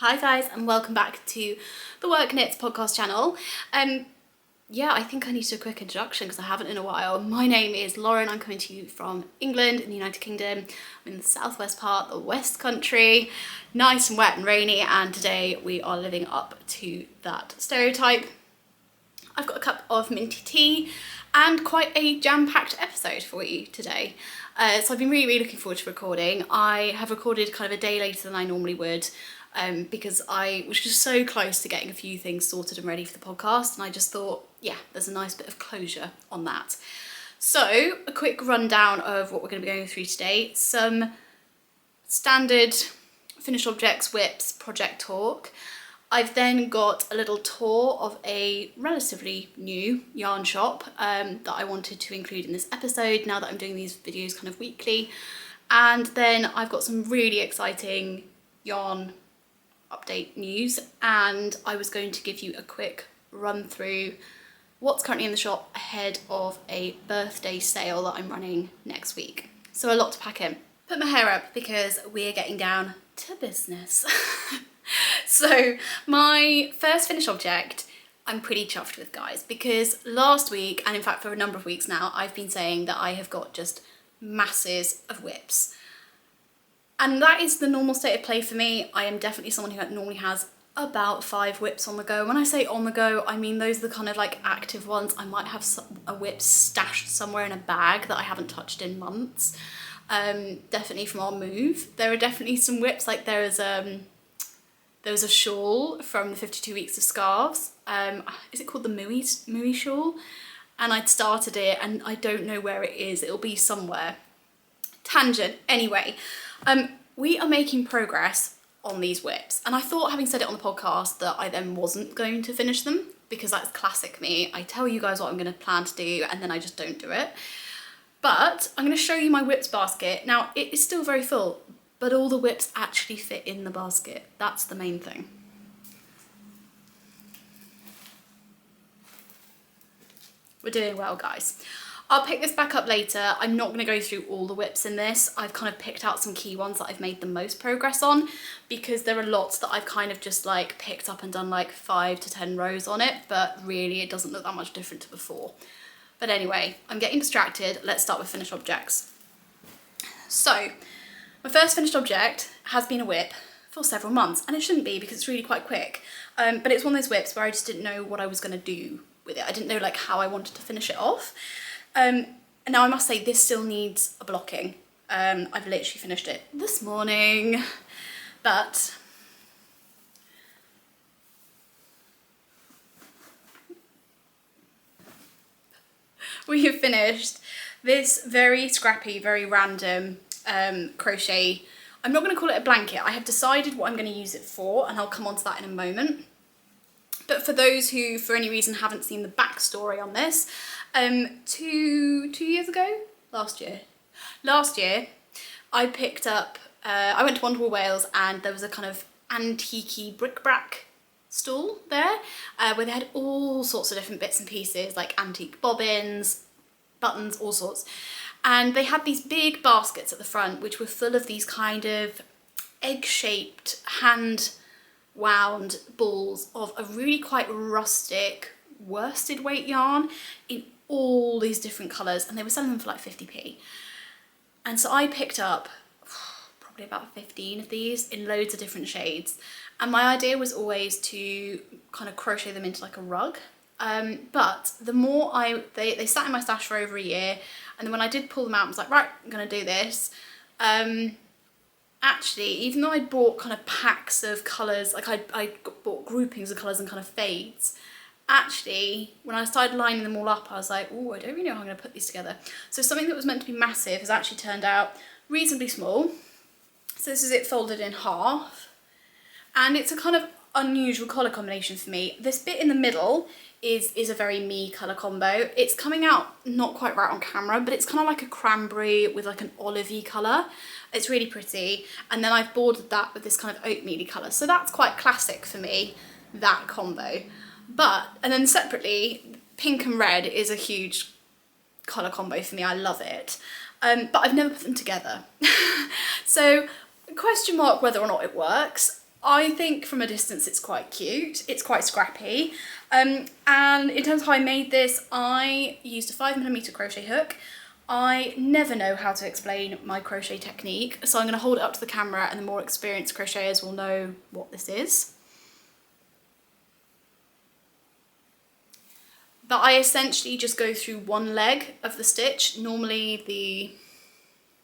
Hi guys, and welcome back to the PetiteKnit podcast channel. Yeah, I think I need to do a quick introduction because I haven't in a while. My name is Lauren. I'm coming to you from England in the United Kingdom. I'm in the southwest part, the West Country, nice and wet and rainy, and today we are living up to that stereotype. I've got a cup of minty tea and quite a jam-packed episode for you today. So I've been really looking forward to recording. I have recorded kind of a day later than I normally would because I was just so close to getting a few things sorted and ready for the podcast, and I just thought, yeah, there's a nice bit of closure on that. So a quick rundown of what we're going to be going through today. Some standard finished objects, whips, project talk. I've then got a little tour of a relatively new yarn shop that I wanted to include in this episode now that I'm doing these videos kind of weekly. And then I've got some really exciting yarn update news, and I was going to give you a quick run through what's currently in the shop ahead of a birthday sale that I'm running next week. So a lot to pack in. Put my hair up because we're getting down to business. So my first finished object I'm pretty chuffed with, guys, because last week, and in fact for a number of weeks now, I've been saying that I have got just masses of whips. And that is the normal state of play for me. I am definitely someone who normally has about 5 whips on the go. When I say on the go, I mean those are the kind of like active ones. I might have a whip stashed somewhere in a bag that I haven't touched in months. Definitely from our move. There are definitely some whips, like there was a shawl from the 52 Weeks of Scarves. Is it called the Mooey shawl? And I'd started it and I don't know where it is. It'll be somewhere. Tangent. Anyway, we are making progress on these whips. And I thought, having said it on the podcast, that I then wasn't going to finish them because that's classic me. I tell you guys what I'm going to plan to do and then I just don't do it. But I'm going to show you my whips basket. Now, it is still very full, but all the whips actually fit in the basket. That's the main thing. We're doing well, guys. I'll pick this back up later. I'm not going to go through all the whips in this. I've kind of picked out some key ones that I've made the most progress on because there are lots that I've kind of just like picked up and done like 5 to 10 rows on it, but really it doesn't look that much different to before. But anyway, I'm getting distracted. Let's start with finished objects. So, my first finished object has been a whip for several months, and it shouldn't be because it's really quite quick. But it's one of those whips where I just didn't know what I was going to do with it. I didn't know like how I wanted to finish it off. And now I must say this still needs a blocking. I've literally finished it this morning, but we have finished this very scrappy, very random crochet. I'm not going to call it a blanket. I have decided what I'm going to use it for, and I'll come on to that in a moment. But for those who, for any reason, haven't seen the backstory on this, 2 years ago? Last year, I picked up, I went to Wonderful Wales, and there was a kind of antique-y bric-a-brac stall there, where they had all sorts of different bits and pieces, like antique bobbins, buttons, all sorts. And they had these big baskets at the front, which were full of these kind of egg-shaped, hand-wound balls of a really quite rustic worsted weight yarn in all these different colours, and they were selling them for like 50p. And so I picked up probably about 15 of these in loads of different shades, and my idea was always to kind of crochet them into like a rug. But the more they sat in my stash for over a year, and then when I did pull them out, I was like, right, I'm gonna do this. Actually, even though I'd bought kind of packs of colours, like I bought groupings of colours and kind of fades, actually, when I started lining them all up, I was like, oh, I don't really know how I'm going to put these together. So something that was meant to be massive has actually turned out reasonably small. So this is it folded in half. And it's a kind of unusual colour combination for me. This bit in the middle is a very me colour combo. It's coming out not quite right on camera, but it's kind of like a cranberry with like an olivey colour. It's really pretty. And then I've bordered that with this kind of oatmeal-y colour. So that's quite classic for me, that combo. And then separately, pink and red is a huge colour combo for me. I love it. But I've never put them together. So question mark whether or not it works. I think from a distance it's quite cute. It's quite scrappy. And in terms of how I made this, I used a 5mm crochet hook. I never know how to explain my crochet technique, so I'm going to hold it up to the camera and the more experienced crocheters will know what this is. But I essentially just go through one leg of the stitch, normally the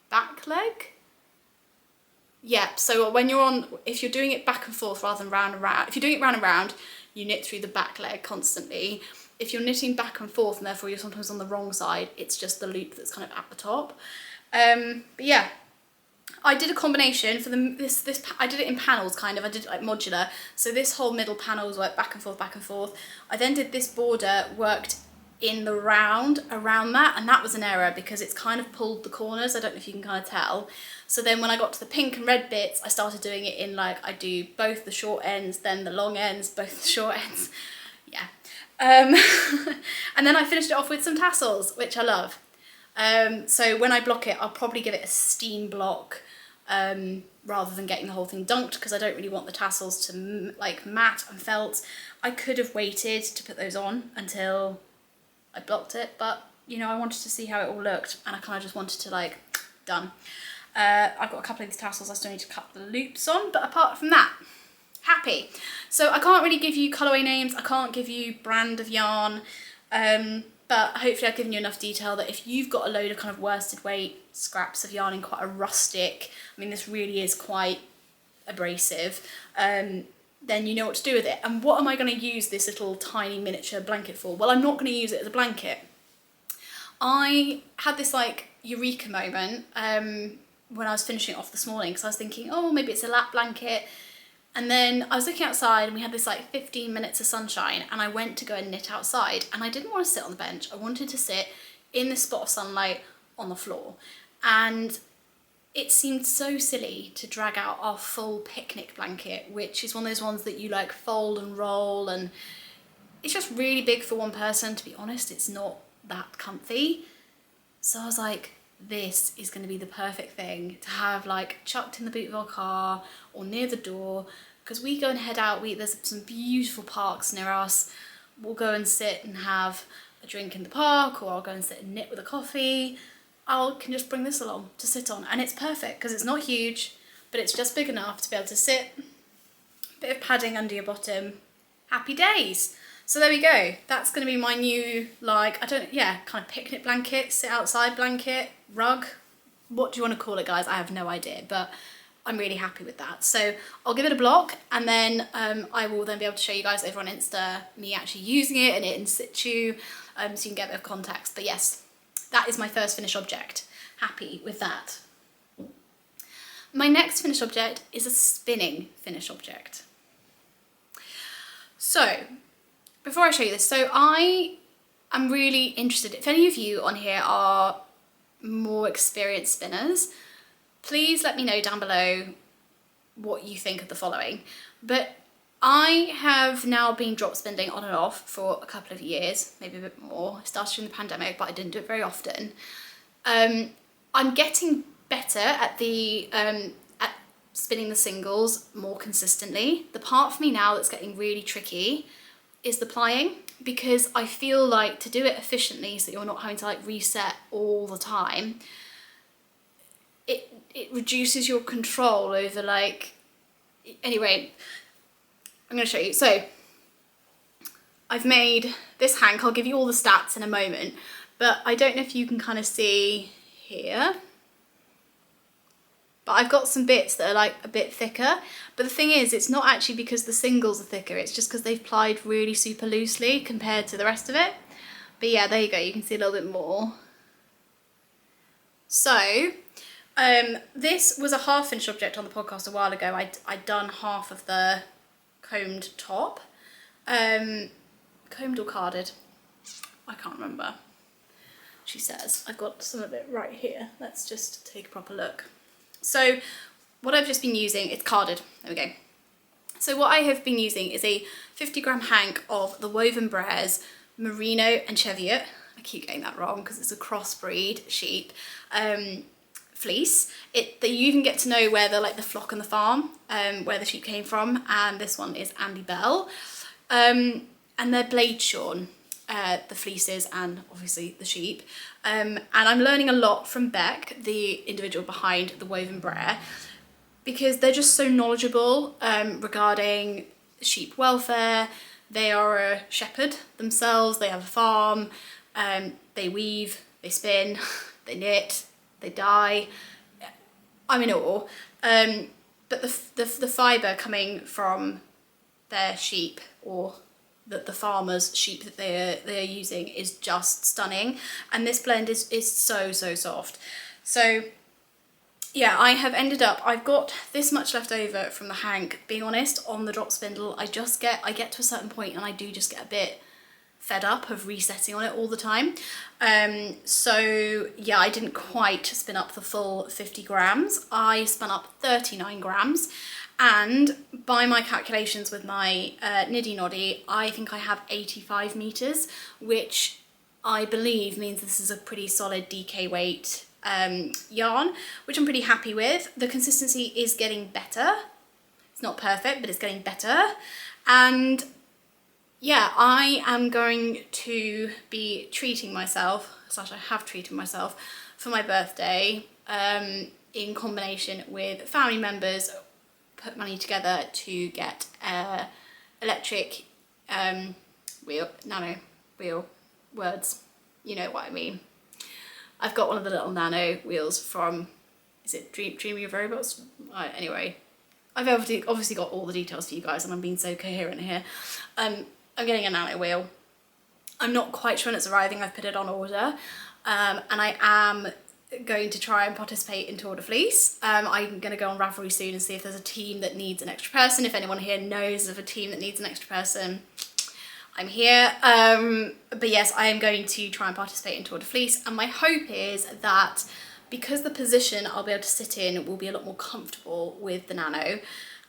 back leg. Yeah, so when you're on, if you're doing it back and forth rather than round and round, if you're doing it round and round, you knit through the back leg constantly. If you're knitting back and forth and therefore you're sometimes on the wrong side, it's just the loop that's kind of at the top. But yeah, I did a combination for this. I did it in panels kind of. I did it like modular. So this whole middle panel was worked back and forth, back and forth. I then did this border worked in the round around that, and that was an error because it's kind of pulled the corners. I don't know if you can kind of tell. So then when I got to the pink and red bits, I started doing it in like, I do both the short ends, then the long ends, both the short ends. Yeah. And then I finished it off with some tassels, which I love. So when I block it, I'll probably give it a steam block rather than getting the whole thing dunked, because I don't really want the tassels to like matte and felt. I could have waited to put those on until I blocked it, but you know, I wanted to see how it all looked and I kind of just wanted to like, done. I've got a couple of these tassels I still need to cut the loops on, but apart from that, happy. So I can't really give you colourway names, I can't give you brand of yarn, but hopefully I've given you enough detail that if you've got a load of kind of worsted weight scraps of yarn in quite a rustic, I mean this really is quite abrasive, then you know what to do with it. And what am I going to use this little tiny miniature blanket for? Well, I'm not going to use it as a blanket. I had this like eureka moment when I was finishing it off this morning, because I was thinking, oh, maybe it's a lap blanket. And then I was looking outside and we had this like 15 minutes of sunshine, and I went to go and knit outside, and I didn't want to sit on the bench. I wanted to sit in the spot of sunlight on the floor. And it seemed so silly to drag out our full picnic blanket, which is one of those ones that you like fold and roll, and it's just really big for one person. To be honest, it's not that comfy. So I was like, this is going to be the perfect thing to have like chucked in the boot of our car or near the door, because we go and head out, there's some beautiful parks near us. We'll go and sit and have a drink in the park, or I'll go and sit and knit with a coffee. I can just bring this along to sit on, and it's perfect because it's not huge, but it's just big enough to be able to sit, bit of padding under your bottom, happy days. So there we go, that's going to be my new, like, kind of picnic blanket, sit outside blanket, rug, what do you want to call it, guys? I have no idea, but I'm really happy with that. So I'll give it a block, and then I will then be able to show you guys over on Insta me actually using it and it in situ, so you can get a bit of context. But yes, that is my first finished object. Happy with that. My next finished object is a spinning finished object. So before I show you this, so I am really interested, if any of you on here are more experienced spinners, please let me know down below what you think of the following. But I have now been drop spinning on and off for a couple of years, maybe a bit more. I started during the pandemic, but I didn't do it very often. I'm getting better at at spinning the singles more consistently. The part for me now that's getting really tricky is the plying, because I feel like to do it efficiently so that you're not having to like reset all the time, it reduces your control over like, anyway, I'm going to show you. So I've made this hank, I'll give you all the stats in a moment, but I don't know if you can kind of see here, but I've got some bits that are like a bit thicker. But the thing is, it's not actually because the singles are thicker, it's just because they've plied really super loosely compared to the rest of it. But yeah, there you go, you can see a little bit more. So this was a half finished object on the podcast a while ago. I'd done half of the combed top. Combed or carded? I can't remember. She says, I've got some of it right here. Let's just take a proper look. So what I've just been using, it's carded, there we go. So what I have been using is a 50-gram hank of the Woven Brares Merino and Cheviot. I keep getting that wrong because it's a crossbreed sheep. fleece. You even get to know where the flock and the farm, where the sheep came from, and this one is Andy Bell. And they're blade shorn, the fleeces and obviously the sheep. And I'm learning a lot from Beck, the individual behind the Woven Brer, because they're just so knowledgeable regarding sheep welfare. They are a shepherd themselves, they have a farm, they weave, they spin, they knit, they dye. I'm in awe. But the fibre coming from their sheep, or the farmers' sheep that they're using, is just stunning. And this blend is so soft. So yeah, I've got this much left over from the hank. Being honest, on the drop spindle, I get to a certain point and I do just get a bit fed up of resetting on it all the time. So yeah, I didn't quite spin up the full 50 grams. I spun up 39 grams. And by my calculations with my niddy noddy, I think I have 85 meters, which I believe means this is a pretty solid DK weight yarn, which I'm pretty happy with. The consistency is getting better. It's not perfect, but it's getting better. And yeah, I am going to be treating myself, / I have treated myself for my birthday, in combination with family members, put money together to get electric nano wheel, words, you know what I mean. I've got one of the little nano wheels from, is it Dreamy of Robots? Anyway, I've obviously got all the details for you guys, and I'm being so coherent here. I'm getting a nano wheel. I'm not quite sure when it's arriving. I've put it on order, and I am going to try and participate in Tour de Fleece. I'm going to go on Ravelry soon and see if there's a team that needs an extra person. If anyone here knows of a team that needs an extra person, I'm here. But yes, I am going to try and participate in Tour de Fleece, and my hope is that because the position I'll be able to sit in will be a lot more comfortable with the nano,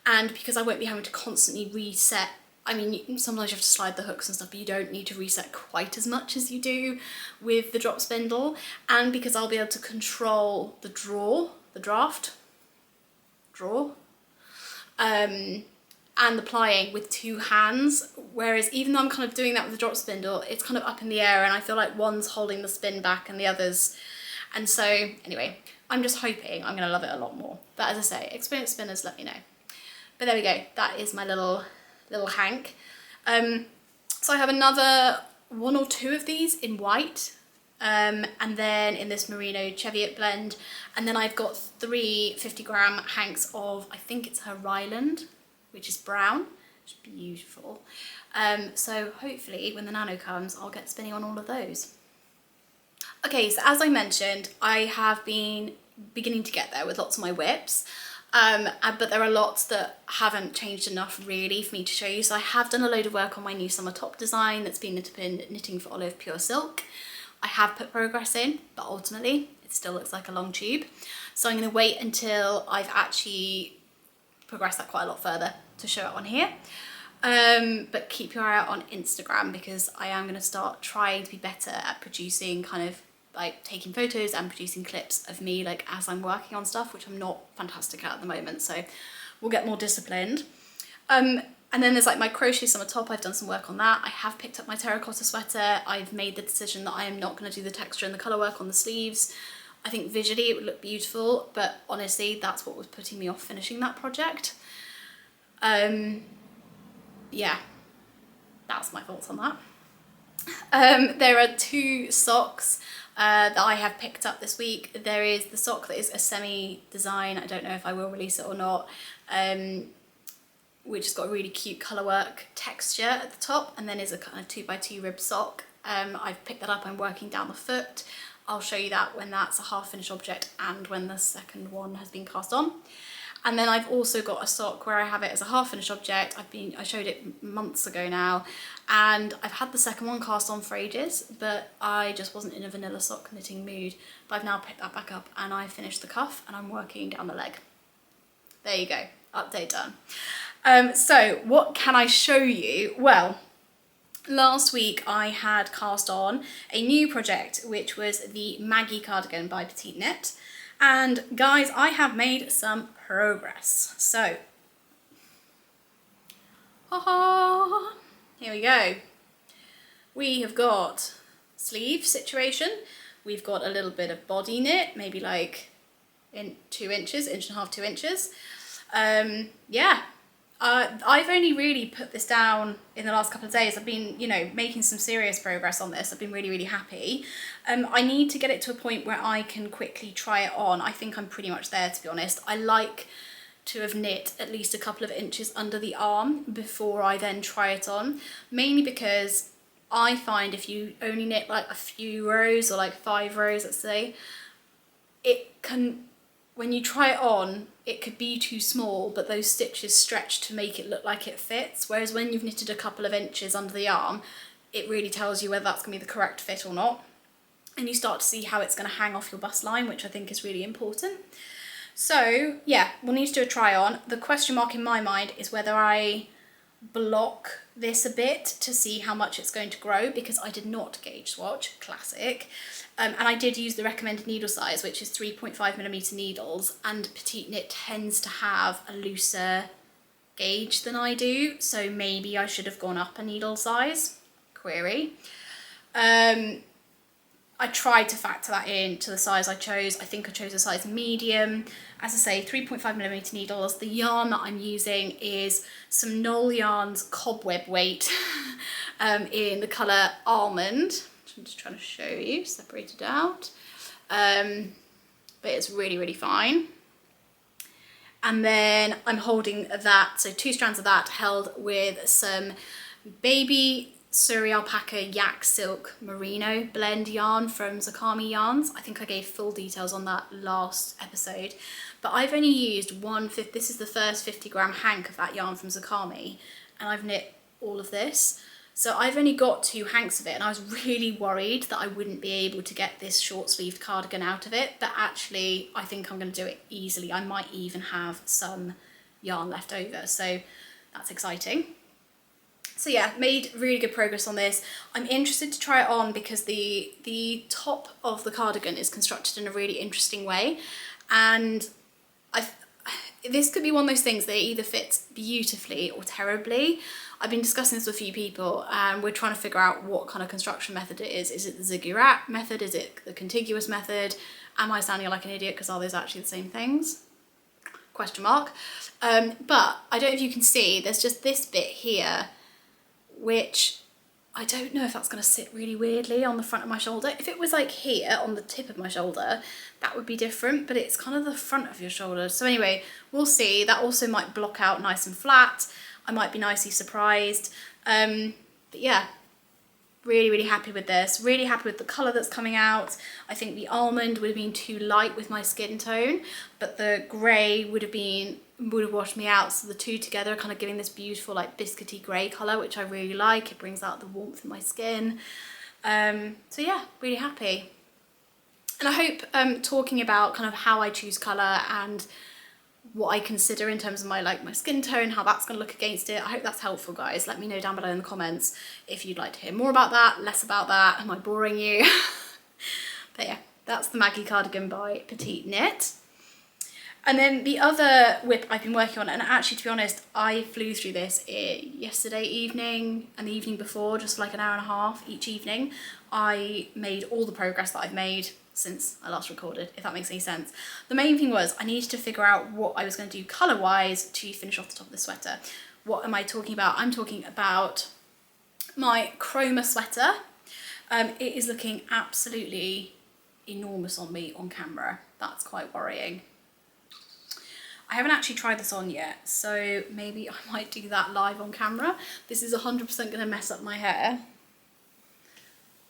and because I won't be having to constantly reset. I mean, sometimes you have to slide the hooks and stuff, but you don't need to reset quite as much as you do with the drop spindle. And because I'll be able to control the draft, and the plying with two hands. Whereas even though I'm kind of doing that with the drop spindle, it's kind of up in the air, and I feel like one's holding the spin back and the other's. And so anyway, I'm just hoping I'm gonna love it a lot more. But as I say, experienced spinners, let me know. But there we go, that is my little hank. So I have another 1 or 2 of these in white, and then in this merino cheviot blend, and then I've got 3 50-gram hanks of, I think it's her Ryland, which is brown. It's beautiful. So hopefully when the nano comes, I'll get spinning on all of those. Okay, so as I mentioned, I have been beginning to get there with lots of my whips. But there are lots that haven't changed enough really for me to show you. So I have done a load of work on my new summer top design that's been knitting for Olive Pure Silk. I have put progress in, but ultimately it still looks like a long tube. So I'm going to wait until I've actually progressed that quite a lot further to show it on here. But keep your eye out on Instagram, because I am going to start trying to be better at producing, kind of like taking photos and producing clips of me like as I'm working on stuff, which I'm not fantastic at the moment, so we'll get more disciplined. And then there's like my crochet summer top. I've done some work on that. I have picked up my terracotta sweater. I've made the decision that I am not going to do the texture and the colour work on the sleeves. I think visually it would look beautiful, but honestly that's what was putting me off finishing that project. Yeah, that's my thoughts on that. There are 2 socks that I have picked up this week. There is the sock that is a semi design. I don't know if I will release it or not, which has got a really cute colour work texture at the top, and then is a kind of 2x2 rib sock. I've picked that up. I'm working down the foot. I'll show you that when that's a half finished object and when the second one has been cast on. And then I've also got a sock where I have it as a half finished object. I showed it months ago now, and I've had the second one cast on for ages, but I just wasn't in a vanilla sock knitting mood. But I've now picked that back up and I finished the cuff and I'm working down the leg. There you go, update done. So what can I show you? Well, last week I had cast on a new project, which was the Maggie Cardigan by PetiteKnit. And guys, I have made some progress. So, here we go. We have got sleeve situation. We've got a little bit of body knit, maybe like in 2 inches, 1.5 to 2 inches. Yeah. I've only really put this down in the last couple of days. I've been, you know, making some serious progress on this. I've been really, really happy. I need to get it to a point where I can quickly try it on. I think I'm pretty much there, to be honest. I like to have knit at least a couple of inches under the arm before I then try it on, mainly because I find if you only knit like a few rows or like 5 rows, let's say, it can, when you try it on, it could be too small, but those stitches stretch to make it look like it fits. Whereas when you've knitted a couple of inches under the arm, it really tells you whether that's going to be the correct fit or not. And you start to see how it's going to hang off your bust line, which I think is really important. So yeah, we'll need to do a try on. The question mark in my mind is whether I block this a bit to see how much it's going to grow, because I did not gauge swatch, classic. And I did use the recommended needle size, which is 3.5mm needles, and PetiteKnit tends to have a looser gauge than I do, so maybe I should have gone up a needle size, query. I tried to factor that in to the size I chose. I think I chose a size medium. As I say, 3.5mm needles. The yarn that I'm using is some Knoll Yarns Cobweb Weight in the colour Almond. I'm just trying to show you, separated out. But it's really, really fine. And then I'm holding that, so 2 strands of that held with some baby Surrey Alpaca Yak Silk Merino blend yarn from Zakami Yarns. I think I gave full details on that last episode. But I've only used this is the first 50-gram hank of that yarn from Zakami, and I've knit all of this. So I've only got 2 hanks of it, and I was really worried that I wouldn't be able to get this short-sleeved cardigan out of it, but actually I think I'm going to do it easily. I might even have some yarn left over, so that's exciting. So yeah, made really good progress on this. I'm interested to try it on because the top of the cardigan is constructed in a really interesting way, and this could be one of those things that either fits beautifully or terribly. I've been discussing this with a few people, and we're trying to figure out what kind of construction method it is. Is it the ziggurat method? Is it the contiguous method? Am I sounding like an idiot because are those actually the same things? Question mark. But I don't know if you can see, there's just this bit here, which I don't know if that's going to sit really weirdly on the front of my shoulder. If it was like here on the tip of my shoulder, that would be different, but it's kind of the front of your shoulder. So anyway, we'll see. That also might block out nice and flat. I might be nicely surprised. But yeah, really, really happy with this. Really happy with the colour that's coming out. I think the almond would have been too light with my skin tone, but the grey would have washed me out. So the two together are kind of giving this beautiful like biscuity grey colour, which I really like. It brings out the warmth in my skin. So yeah, really happy. And I hope talking about kind of how I choose colour and what I consider in terms of my skin tone, how that's going to look against it. I hope that's helpful, guys. Let me know down below in the comments if you'd like to hear more about that, less about that. Am I boring you? But yeah, that's the Maggie Cardigan by PetiteKnit. And then the other whip I've been working on, and actually to be honest, I flew through this yesterday evening and the evening before, just like an hour and a half each evening. I made all the progress that I've made since I last recorded, if that makes any sense. The main thing was I needed to figure out what I was going to do colour-wise to finish off the top of the sweater. What am I talking about? I'm talking about my chroma sweater. It is looking absolutely enormous on me on camera. That's quite worrying. I haven't actually tried this on yet, so maybe I might do that live on camera. This is 100% going to mess up my hair,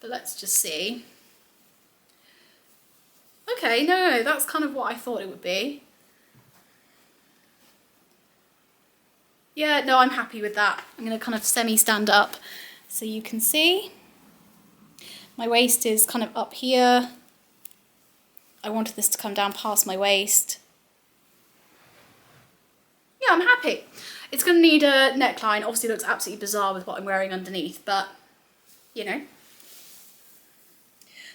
but let's just see. Okay, no, that's kind of what I thought it would be. Yeah, no, I'm happy with that. I'm going to kind of semi-stand up so you can see. My waist is kind of up here. I wanted this to come down past my waist. Yeah, I'm happy. It's going to need a neckline. Obviously it looks absolutely bizarre with what I'm wearing underneath, but, you know.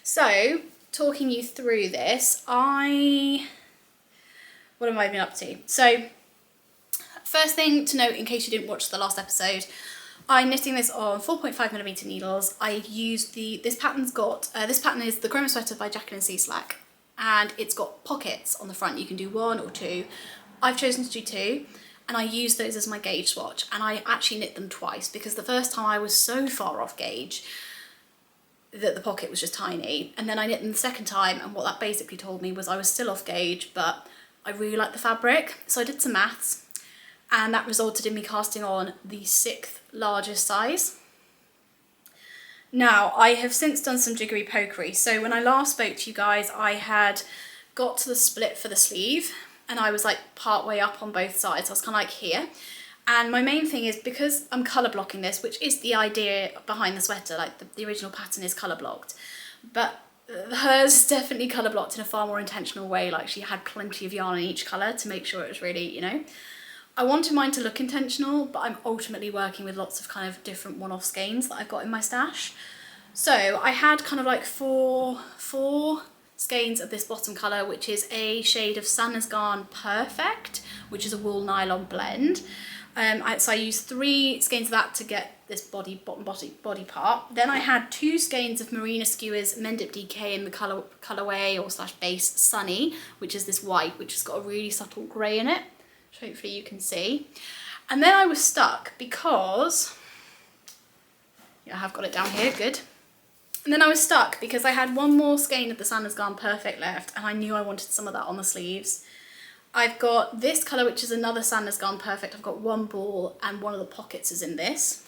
So, talking you through this, what have I been up to? So first thing to note, in case you didn't watch the last episode, I'm knitting this on 4.5mm needles. I used this pattern is the Chroma Sweater by Jacqueline C. Slack, and it's got pockets on the front. You can do 1 or 2. I've chosen to do 2, and I use those as my gauge swatch, and I actually knit them twice because the first time I was so far off gauge that the pocket was just tiny, and then I knit them the second time, and what that basically told me was I was still off gauge, but I really liked the fabric. So I did some maths, and that resulted in me casting on the 6th largest size. Now, I have since done some jiggery pokery. So when I last spoke to you guys, I had got to the split for the sleeve, and I was like part way up on both sides. I was kind of like here. And my main thing is, because I'm colour blocking this, which is the idea behind the sweater, like the original pattern is colour blocked, but hers is definitely colour blocked in a far more intentional way. Like, she had plenty of yarn in each colour to make sure it was really, you know, I wanted mine to look intentional, but I'm ultimately working with lots of kind of different one-off skeins that I've got in my stash. So I had kind of like four skeins of this bottom colour, which is a shade of Sanna's Garn Perfect, which is a wool nylon blend. So I used 3 skeins of that to get this body part. Then I had 2 skeins of Marina Skewers Mendip DK in the colourway or / base Sunny, which is this white, which has got a really subtle grey in it, which hopefully you can see. And then I was stuck because, yeah, I have got it down here, good. And then I was stuck because I had 1 more skein of the Sanna's Garn Perfect left, and I knew I wanted some of that on the sleeves. I've got this colour, which is another Sanna's Garn Perfect. I've got 1 ball, and one of the pockets is in this.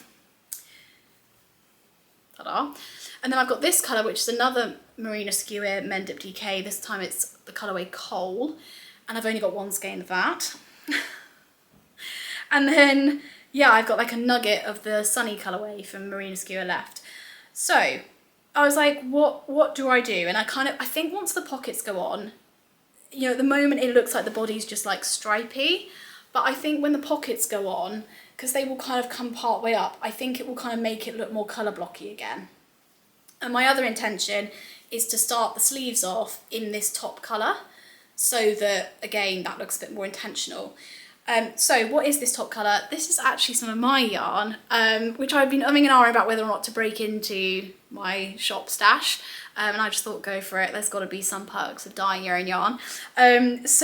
Ta-da. And then I've got this colour, which is another Marina Skewer Mendip DK. This time it's the colourway Coal, and I've only got 1 skein of that. And then, yeah, I've got like a nugget of the Sunny colourway from Marina Skewer left. So I was like, what do I do? And I think once the pockets go on, you know, at the moment it looks like the body's just like stripy, but I think when the pockets go on, because they will kind of come part way up, I think it will kind of make it look more colour blocky again. And my other intention is to start the sleeves off in this top colour, so that, again, that looks a bit more intentional. So what is this top colour? This is actually some of my yarn, which I've been umming and ahhing about whether or not to break into my shop stash, and I just thought, go for it. There's got to be some perks of dyeing your own yarn. This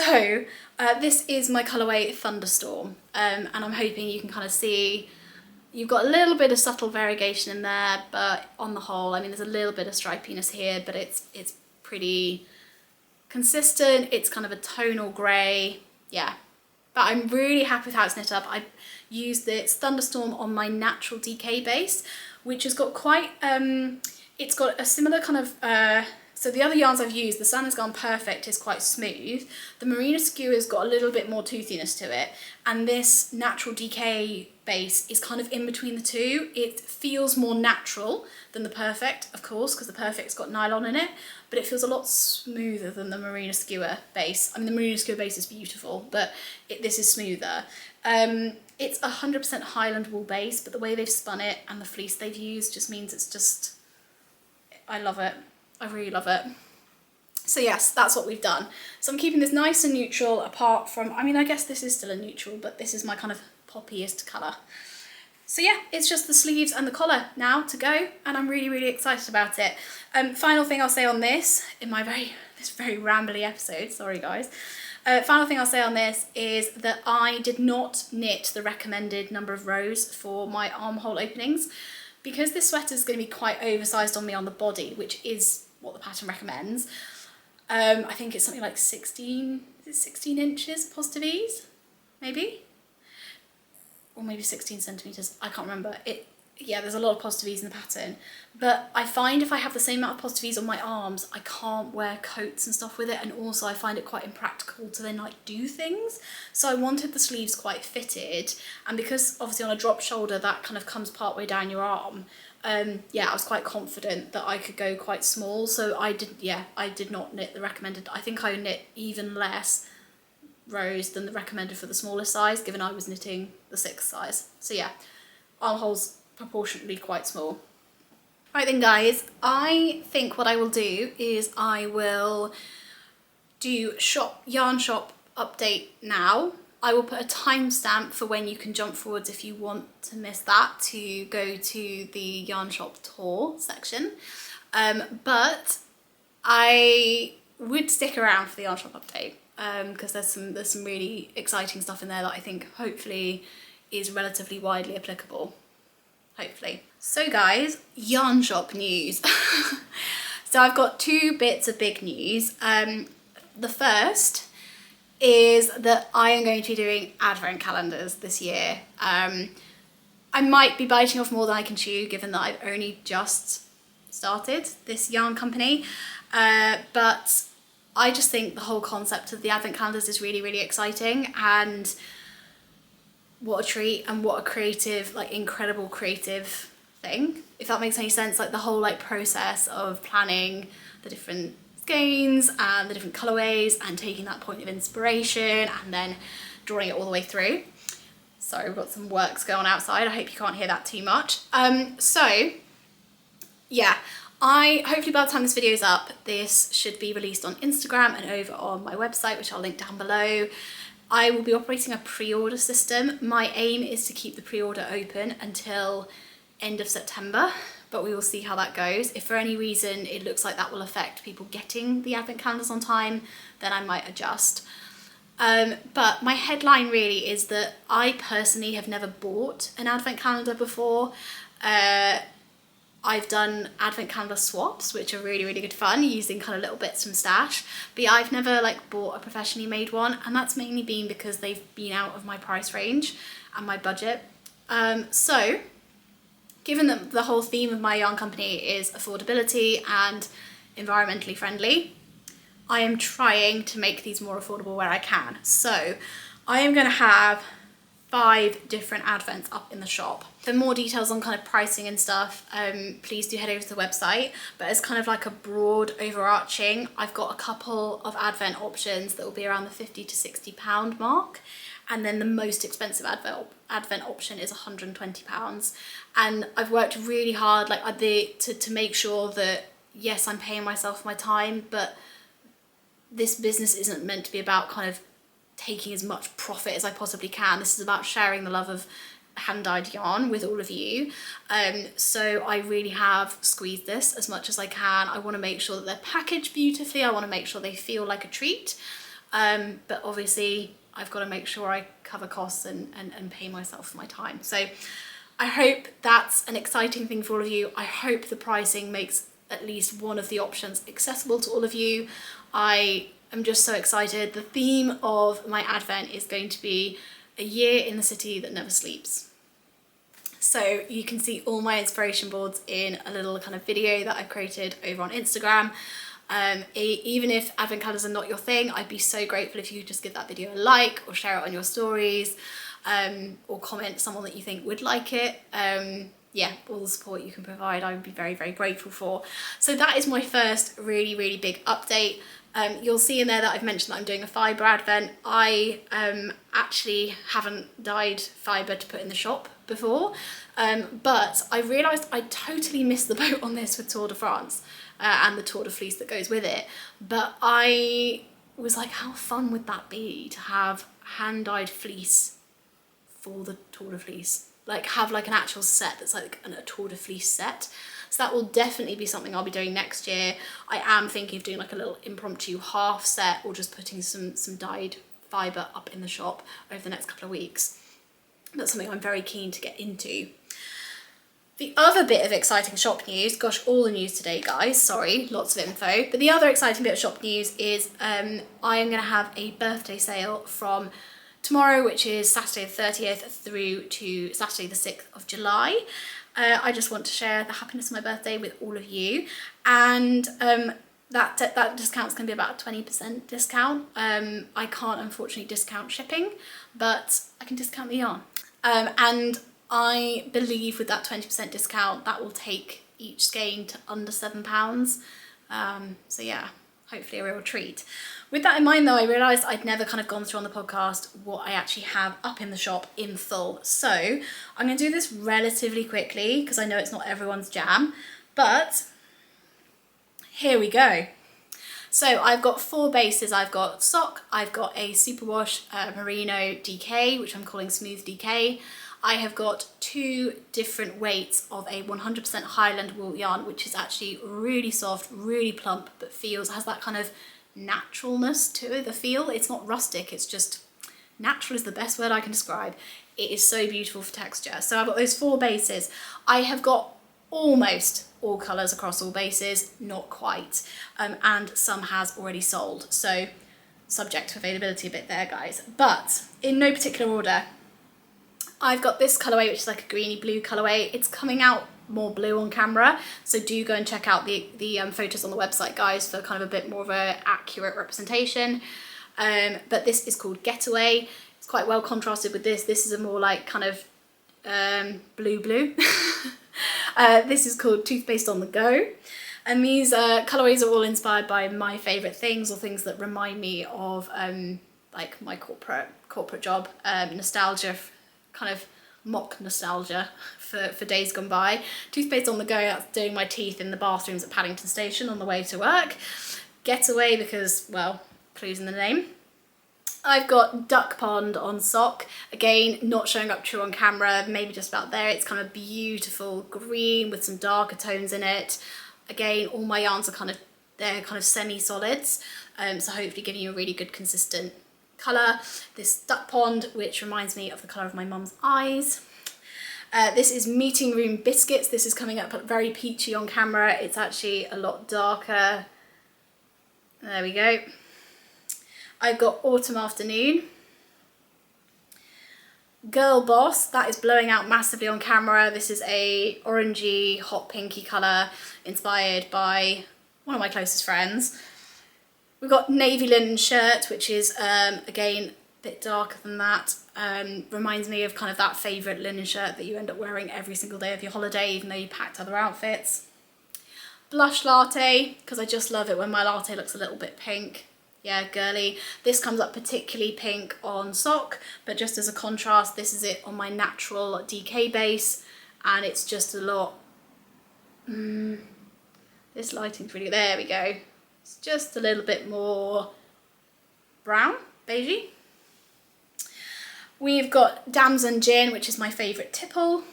is my colourway Thunderstorm, and I'm hoping you can kind of see, you've got a little bit of subtle variegation in there, but on the whole, I mean, there's a little bit of stripiness here, but it's pretty consistent. It's kind of a tonal grey, yeah. But I'm really happy with how it's knit up. I used this Thunderstorm on my natural DK base, which has got quite, it's got a similar kind of, so the other yarns I've used, the Sanna's Garn Perfect is quite smooth. The Marina Skewer's got a little bit more toothiness to it. And this natural DK base is kind of in between the two. It feels more natural than the Perfect, of course, because the Perfect's got nylon in it, but it feels a lot smoother than the Marina Skewer base. I mean, the Marina Skewer base is beautiful, but this is smoother. It's 100% Highland wool base, but the way they've spun it and the fleece they've used just means it's just, I love it. I really love it. So yes, that's what we've done. So I'm keeping this nice and neutral apart from, I mean, I guess this is still a neutral, but this is my kind of poppiest colour. So yeah, it's just the sleeves and the collar now to go, and I'm really, really excited about it. Final thing I'll say on this, in my this very rambly episode, sorry guys. Final thing I'll say on this is that I did not knit the recommended number of rows for my armhole openings, because this sweater is going to be quite oversized on me on the body, which is what the pattern recommends. I think it's something like 16 inches positive ease, maybe? Or maybe 16 centimetres, I can't remember. Yeah, there's a lot of positive ease in the pattern, but I find if I have the same amount of positive ease on my arms, I can't wear coats and stuff with it, and also I find it quite impractical to then like do things. So I wanted the sleeves quite fitted, and because obviously on a drop shoulder that kind of comes part way down your arm, yeah, I was quite confident that I could go quite small, so I did not knit the recommended. I think I knit even less rows than the recommended for the smaller size, given I was knitting the 6th size. So yeah, armholes proportionately quite small. Right then guys, I think what I will do is I will do yarn shop update now. I will put a timestamp for when you can jump forwards if you want to miss that, to go to the yarn shop tour section. But I would stick around for the yarn shop update because there's some really exciting stuff in there that I think hopefully is relatively widely applicable. Hopefully. So guys, yarn shop news. So I've got two bits of big news. The first is that I am going to be doing advent calendars this year. I might be biting off more than I can chew, given that I've only just started this yarn company, but I just think the whole concept of the advent calendars is really, really exciting, and what a treat, and what a creative, like incredible creative thing, if that makes any sense. Like the whole like process of planning the different skeins and the different colorways and taking that point of inspiration and then drawing it all the way through. Sorry, we've got some works going on outside. I hope you can't hear that too much. So yeah, hopefully by the time this video is up, this should be released on Instagram and over on my website, which I'll link down below. I will be operating a pre-order system. My aim is to keep the pre-order open until end of September, but we will see how that goes. If for any reason it looks like that will affect people getting the advent calendars on time, then I might adjust. But my headline really is that I personally have never bought an advent calendar before. I've done advent calendar swaps, which are really, really good fun, using kind of little bits from Stash. But yeah, I've never like bought a professionally made one, and that's mainly been because they've been out of my price range and my budget. So given that the whole theme of my yarn company is affordability and environmentally friendly, I am trying to make these more affordable where I can. So I am going to have 5 different advents up in the shop. For more details on kind of pricing and stuff, please do head over to the website. But as kind of like a broad overarching, I've got a couple of advent options that will be around the £50 to £60 mark. And then the most expensive advent option is £120. And I've worked really hard to make sure that, yes, I'm paying myself my time, but this business isn't meant to be about kind of taking as much profit as I possibly can. This is about sharing the love of hand-dyed yarn with all of you. So I really have squeezed this as much as I can. I want to make sure that they're packaged beautifully. I want to make sure they feel like a treat. But obviously I've got to make sure I cover costs and pay myself for my time. So I hope that's an exciting thing for all of you. I hope the pricing makes at least one of the options accessible to all of you. I am just so excited. The theme of my advent is going to be a year in the city that never sleeps. So you can see all my inspiration boards in a little kind of video that I've created over on Instagram. Even if advent calendars are not your thing, I'd be so grateful if you could just give that video a like or share it on your stories, or comment someone that you think would like it. Yeah, all the support you can provide, I would be very, very grateful for. So that is my first really, really big update. You'll see in there that I've mentioned that I'm doing a fibre advent. I actually haven't dyed fibre to put in the shop before, but I realised I totally missed the boat on this with Tour de France and the Tour de Fleece that goes with it. But I was like, how fun would that be to have hand-dyed fleece for the Tour de Fleece? Like have like an actual set that's like a Tour de Fleece set. So that will definitely be something I'll be doing next year. I am thinking of doing like a little impromptu half set, or just putting some dyed fibre up in the shop over the next couple of weeks. That's something I'm very keen to get into. The other bit of exciting shop news, gosh, all the news today, guys, sorry, lots of info. But the other exciting bit of shop news is I am going to have a birthday sale from tomorrow, which is Saturday the 30th, through to Saturday the 6th of July. I just want to share the happiness of my birthday with all of you, and that discount's going to be about a 20% discount. I can't unfortunately discount shipping, but I can discount the yarn. And I believe with that 20% discount, that will take each skein to under £7. So yeah, hopefully a real treat. With that in mind though, I realised I'd never kind of gone through on the podcast what I actually have up in the shop in full. So I'm going to do this relatively quickly because I know it's not everyone's jam. But here we go. So I've got 4 bases. I've got sock, I've got a superwash merino DK, which I'm calling smooth DK. I have got 2 different weights of a 100% Highland wool yarn, which is actually really soft, really plump, but has that kind of naturalness to it, the feel. It's not rustic, it's just natural is the best word I can describe. It is so beautiful for texture. So I've got those 4 bases. I have got almost all colours across all bases, not quite, and some has already sold, so subject to availability a bit there, guys. But in no particular order, I've got this colourway, which is like a greeny blue colourway. It's coming out more blue on camera, so do go and check out the photos on the website, guys, for kind of a bit more of an accurate representation. But this is called Getaway. It's quite well contrasted with this. This is a more like kind of blue. This is called Toothpaste on the Go, and these colourways are all inspired by my favourite things, or things that remind me of like my corporate job, nostalgia, kind of mock nostalgia for days gone by. Toothpaste on the Go, that's doing my teeth in the bathrooms at Paddington Station on the way to work. Getaway because, well, clues in the name. I've got Duck Pond on sock, again not showing up true on camera, maybe just about there. It's kind of beautiful green with some darker tones in it. Again, all my yarns are they're kind of semi-solids, so hopefully giving you a really good consistent colour. This Duck Pond, which reminds me of the colour of my mum's eyes. This is Meeting Room Biscuits. This is coming up very peachy on camera. It's actually a lot darker. There we go. I've got Autumn Afternoon. Girl Boss, that is blowing out massively on camera. This is a orangey, hot pinky colour inspired by one of my closest friends. We've got Navy Linen Shirt, which is, again, a bit darker than that. Reminds me of kind of that favourite linen shirt that you end up wearing every single day of your holiday, even though you packed other outfits. Blush Latte, because I just love it when my latte looks a little bit pink. Yeah, girly. This comes up particularly pink on sock, but just as a contrast, this is it on my natural DK base, and it's just a lot... this lighting's really... There we go. It's just a little bit more brown, beigey. We've got Damson Gin, which is my favourite tipple.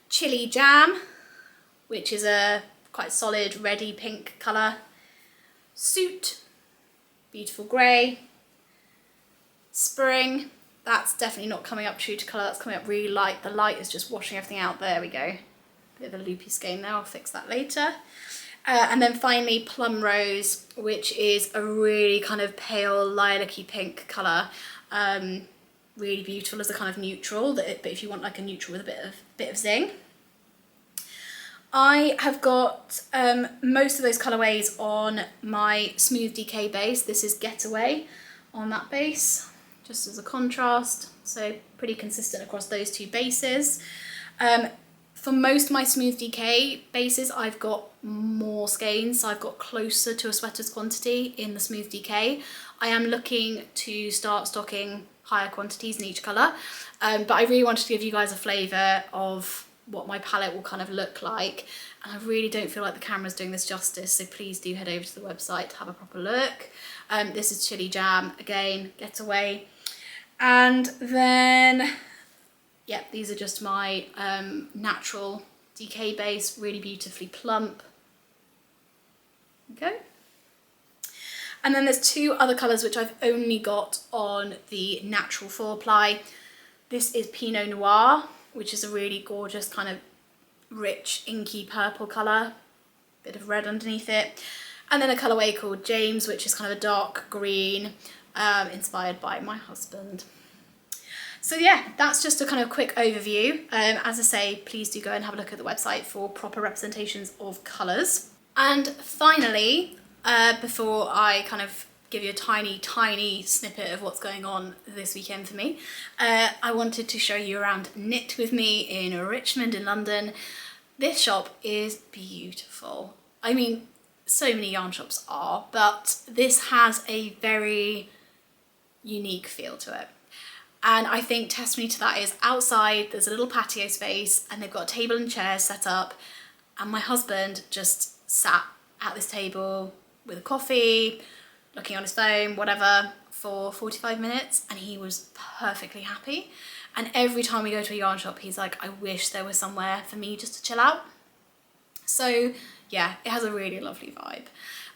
Chili Jam, which is a quite solid reddy pink colour. Suit, beautiful grey. Spring, that's definitely not coming up true to colour, that's coming up really light. The light is just washing everything out. There we go. Bit of a loopy skein there, I'll fix that later. And then finally Plum Rose, which is a really kind of pale lilac-y pink colour. Really beautiful as a kind of neutral, but if you want like a neutral with a bit of zing. I have got most of those colourways on my Smooth DK base. This is Getaway on that base, just as a contrast. So pretty consistent across those 2 bases. For most of my Smooth DK bases, I've got more skeins, so I've got closer to a sweater's quantity in the Smooth DK. I am looking to start stocking higher quantities in each colour, but I really wanted to give you guys a flavour of what my palette will kind of look like, and I really don't feel like the camera's doing this justice, so please do head over to the website to have a proper look. This is Chili Jam, again, Getaway. And then, yeah, these are just my natural DK base, really beautifully plump. Okay. And then there's 2 other colours which I've only got on the natural 4-ply. This is Pinot Noir, which is a really gorgeous kind of rich inky purple colour, bit of red underneath it. And then a colourway called James, which is kind of a dark green, inspired by my husband. So yeah, that's just a kind of quick overview. As I say, please do go and have a look at the website for proper representations of colours. And finally, before I kind of give you a tiny snippet of what's going on this weekend for me, I wanted to show you around Knit With Me in Richmond in London. This shop is beautiful. I mean, so many yarn shops are, but this has a very unique feel to it. And I think testimony to that is outside there's a little patio space and they've got a table and chairs set up, And my husband just sat at this table with a coffee, looking on his phone, whatever, for 45 minutes, and he was perfectly happy. And every time we go to a yarn shop, he's like, I wish there was somewhere for me just to chill out. So yeah, it has a really lovely vibe.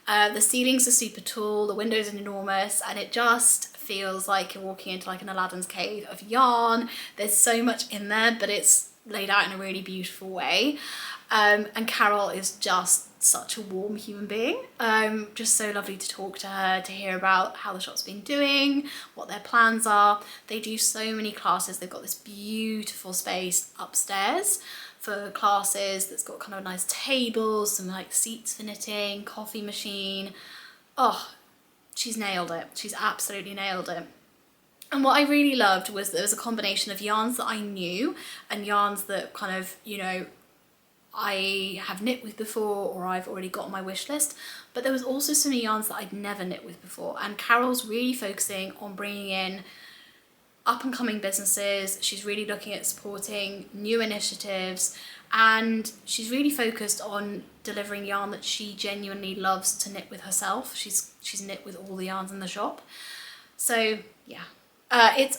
The ceilings are super tall, the windows are enormous, and it just feels like you're walking into like an Aladdin's cave of yarn. There's so much in there, but it's laid out in a really beautiful way. And Carol is just such a warm human being. Just so lovely to talk to her, to hear about how the shop's been doing, what their plans are. They do so many classes. They've got this beautiful space upstairs for classes that's got kind of nice tables, some like seats for knitting, coffee machine. Oh, she's nailed it. She's absolutely nailed it. And what I really loved was there was a combination of yarns that I knew and yarns that kind of, you know, I have knit with before or I've already got on my wish list, but there was also some yarns that I'd never knit with before. And Carol's really focusing on bringing in up and coming businesses. She's really looking at supporting new initiatives, and she's really focused on delivering yarn that she genuinely loves to knit with herself. She's knit with all the yarns in the shop. So yeah.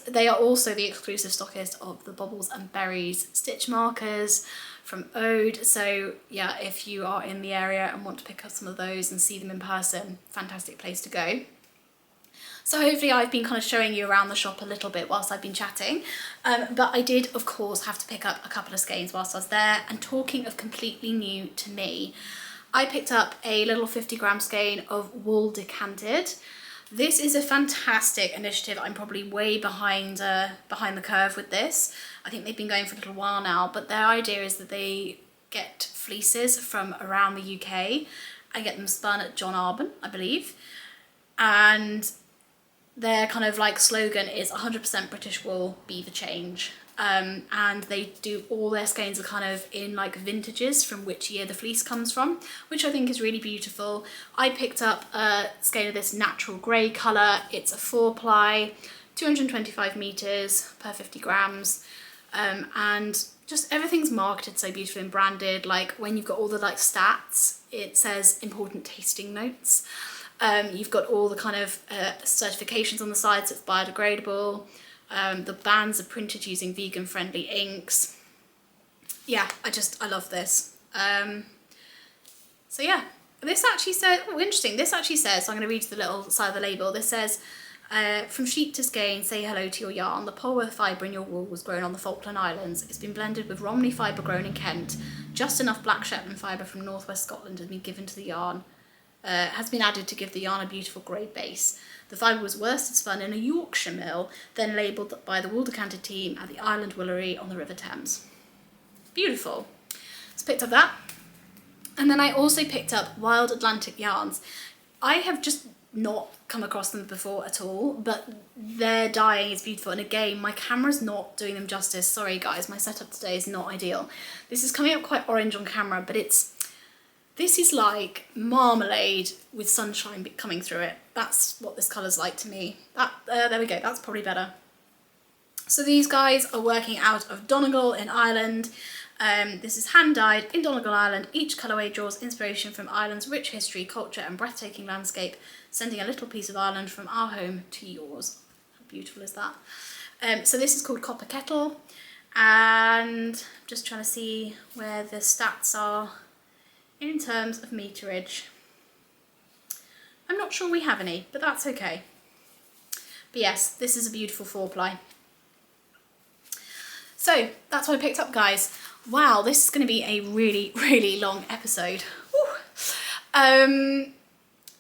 They are also the exclusive stockist of the Bobbles and Berries stitch markers from Ode. So yeah, if you are in the area and want to pick up some of those and see them in person, fantastic place to go. So hopefully I've been kind of showing you around the shop a little bit whilst I've been chatting, but I did of course have to pick up a couple of skeins whilst I was there. And talking of completely new to me, I picked up a little 50-gram skein of wool decanted. This is a fantastic initiative. I'm probably way behind the curve with this. I think they've been going for a little while now, but their idea is that they get fleeces from around the UK and get them spun at John Arbon, I believe. And their kind of like slogan is 100% British wool, be the change. And they do all their skeins are kind of in like vintages from which year the fleece comes from, which I think is really beautiful. I picked up a skein of this natural grey colour. It's a 4-ply, 225 meters per 50 grams. And just everything's marketed so beautifully and branded. Like when you've got all the like stats, it says important tasting notes. You've got all the kind of certifications on the side, so it's biodegradable. The bands are printed using vegan friendly inks. Yeah, I love this. So yeah, this actually says, oh interesting, this actually says, so I'm going to read the little side of the label. This says, from sheep to skein, say hello to your yarn. The Polwarth fibre in your wool was grown on the Falkland Islands. It's been blended with Romney fibre grown in Kent. Just enough black Shetland fibre from northwest Scotland has been given to the yarn. Has been added to give the yarn a beautiful grey base. The fibre was worsted spun in a Yorkshire mill, then labelled by the wool decanted team at the Island Woolery on the River Thames. Beautiful. So picked up that. And then I also picked up Wild Atlantic yarns. I have just not come across them before at all, but their dyeing is beautiful. And again, my camera's not doing them justice. Sorry guys, my setup today is not ideal. This is coming up quite orange on camera, but this is like marmalade with sunshine coming through it. That's what this colour's like to me. There we go, that's probably better. So these guys are working out of Donegal in Ireland. This is hand dyed in Donegal, Ireland. Each colourway draws inspiration from Ireland's rich history, culture and breathtaking landscape, sending a little piece of Ireland from our home to yours. How beautiful is that? So this is called Copper Kettle, and I'm just trying to see where the stats are in terms of meterage. I'm not sure we have any, but that's okay. But yes, this is a beautiful 4-ply. So that's what I picked up, guys. Wow, this is going to be a really, really long episode.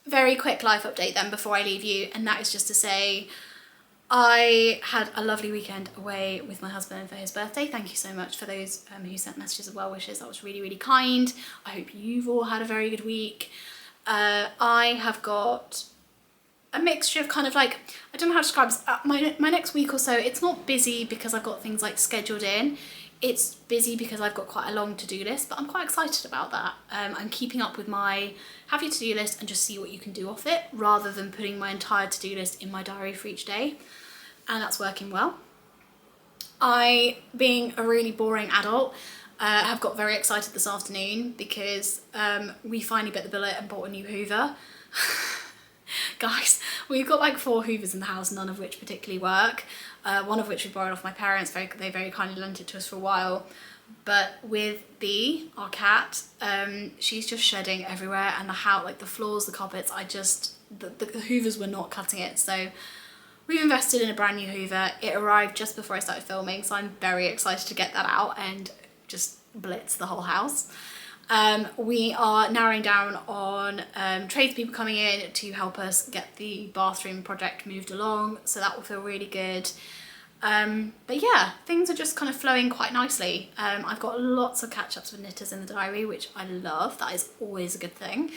Very quick life update then before I leave you, and that is just to say I had a lovely weekend away with my husband for his birthday. Thank you so much for those who sent messages of well wishes. That was really, really kind. I hope you've all had a very good week. I have got a mixture of kind of like, I don't know how to describe this. My next week or so, it's not busy because I've got things like scheduled in. It's busy because I've got quite a long to-do list, but I'm quite excited about that. I'm keeping up with my have your to-do list and just see what you can do off it, rather than putting my entire to-do list in my diary for each day. And that's working well. Being a really boring adult, have got very excited this afternoon because we finally bit the bullet and bought a new Hoover. Guys, we've got like 4 Hoovers in the house, none of which particularly work. One of which we borrowed off my parents, they very kindly lent it to us for a while. But with Bee, our cat, she's just shedding everywhere, and the house, like the floors, the carpets, the Hoovers were not cutting it. So we've invested in a brand new Hoover. It arrived just before I started filming, so I'm very excited to get that out and just blitz the whole house. We are narrowing down on tradespeople coming in to help us get the bathroom project moved along, so that will feel really good. But yeah, things are just kind of flowing quite nicely. I've got lots of catch-ups with knitters in the diary, which I love. That is always a good thing.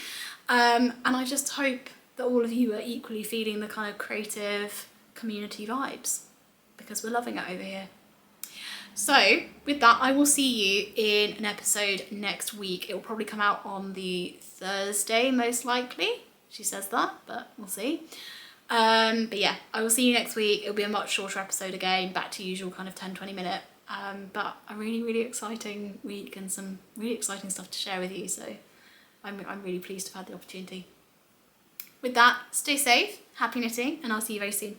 And I just hope that all of you are equally feeling the kind of creative community vibes, because we're loving it over here. So with that, I will see you in an episode next week. It will probably come out on the Thursday, most likely. She says that, but we'll see. But yeah, I will see you next week. It'll be a much shorter episode again, back to usual kind of 10-20 minute. But a really exciting week and some really exciting stuff to share with you. So I'm really pleased to have had the opportunity. With that, stay safe, happy knitting, and I'll see you very soon.